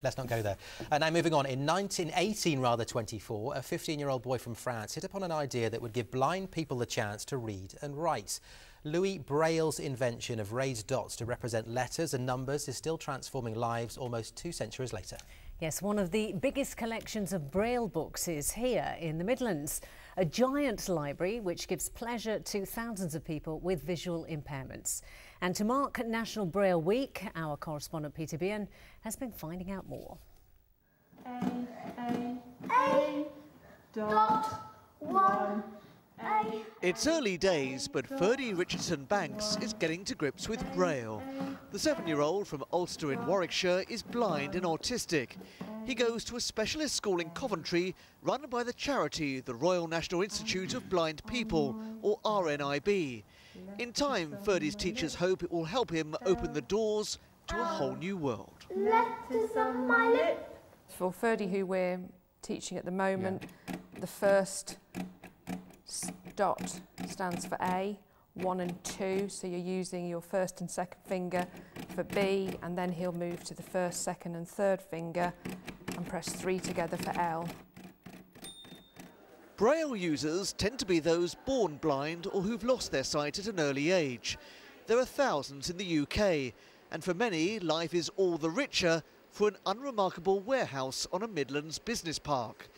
Let's not go there. Now moving on, in 1924, a 15-year-old boy from France hit upon an idea that would give blind people the chance to read and write. Louis Braille's invention of raised dots to represent letters and numbers is still transforming lives almost 2 centuries later. Yes, one of the biggest collections of Braille books is here in the Midlands. A giant library which gives pleasure to thousands of people with visual impairments. And to mark National Braille Week, our correspondent Peterborough has been finding out more. It's early days, but Ferdy Richardson Banks is getting to grips with Braille. The 7-year-old from Ulster in Warwickshire is blind and autistic. He goes to a specialist school in Coventry run by the charity the Royal National Institute of Blind People, or RNIB. In time, Ferdy's teachers hope it will help him open the doors to a whole new world. Letters on my lip. For Ferdy, who we're teaching at the moment, the first dot stands for A, 1 and 2, so you're using your first and second finger for B, and then he'll move to the first, second and third finger and press 3 together for L. Braille users tend to be those born blind or who've lost their sight at an early age. There are thousands in the UK, and for many, life is all the richer for an unremarkable warehouse on a Midlands business park.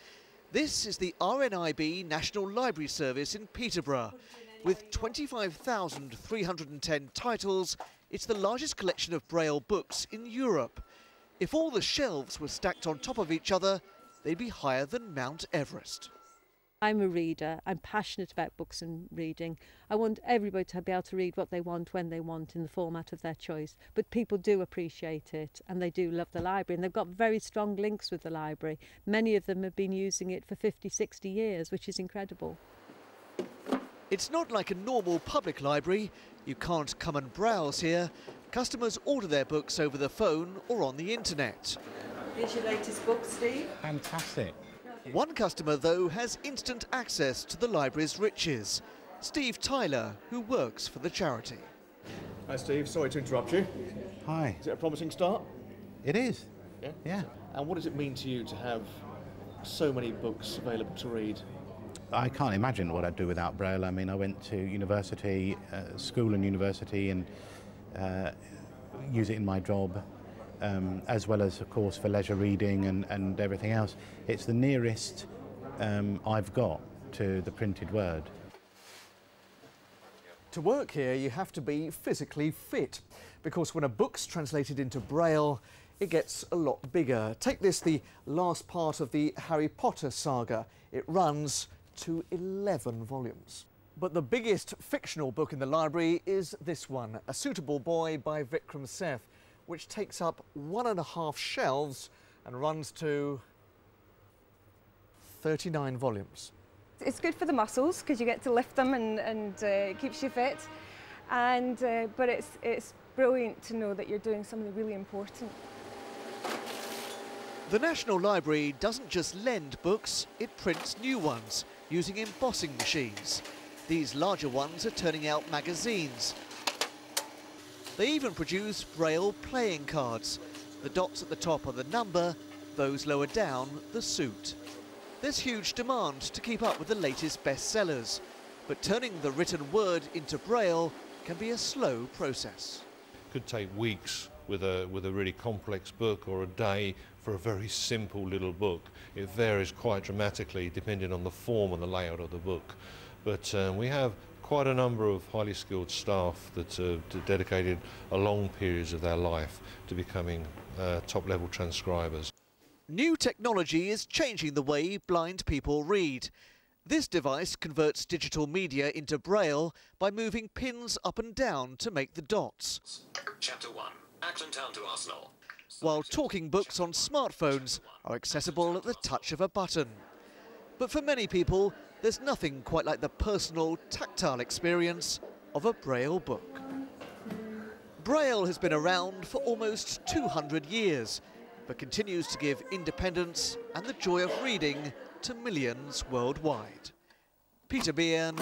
This is the RNIB National Library Service in Peterborough. With 25,310 titles, it's the largest collection of Braille books in Europe. If all the shelves were stacked on top of each other, they'd be higher than Mount Everest. I'm a reader. I'm passionate about books and reading. I want everybody to be able to read what they want, when they want, in the format of their choice. But people do appreciate it and they do love the library, and they've got very strong links with the library. Many of them have been using it for 50, 60 years, which is incredible. It's not like a normal public library. You can't come and browse here. Customers order their books over the phone or on the internet. Here's your latest book, Steve. Fantastic. One customer, though, has instant access to the library's riches. Steve Tyler, who works for the charity. Hi, Steve. Sorry to interrupt you. Hi. Is it a promising start? It is. Yeah? Yeah. And what does it mean to you to have so many books available to read? I can't imagine what I'd do without Braille. I mean, I went to university, school and university, and use it in my job. As well as, of course, for leisure reading and everything else. It's the nearest I've got to the printed word. To work here, you have to be physically fit, because when a book's translated into Braille, it gets a lot bigger. Take this, the last part of the Harry Potter saga. It runs to 11 volumes. But the biggest fictional book in the library is this one, A Suitable Boy by Vikram Seth, which takes up 1.5 shelves and runs to 39 volumes. It's good for the muscles because you get to lift them and it keeps you fit. But it's brilliant to know that you're doing something really important. The National Library doesn't just lend books, it prints new ones using embossing machines. These larger ones are turning out magazines. They even produce Braille playing cards. The dots at the top are the number, those lower down the suit. There's huge demand to keep up with the latest bestsellers, but turning the written word into Braille can be a slow process. Could take weeks with a really complex book, or a day for a very simple little book. It varies quite dramatically depending on the form and the layout of the book. But we have quite a number of highly skilled staff that have dedicated a long periods of their life to becoming top-level transcribers. New technology is changing the way blind people read. This device converts digital media into Braille by moving pins up and down to make the dots. Chapter 1, Acton Town to Arsenal. While talking books on smartphones are accessible at the touch of a button. But for many people, there's nothing quite like the personal, tactile experience of a Braille book. Braille has been around for almost 200 years, but continues to give independence and the joy of reading to millions worldwide. Peterborough.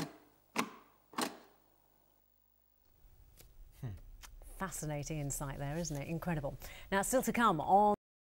Fascinating insight there, isn't it? Incredible. Now, still to come on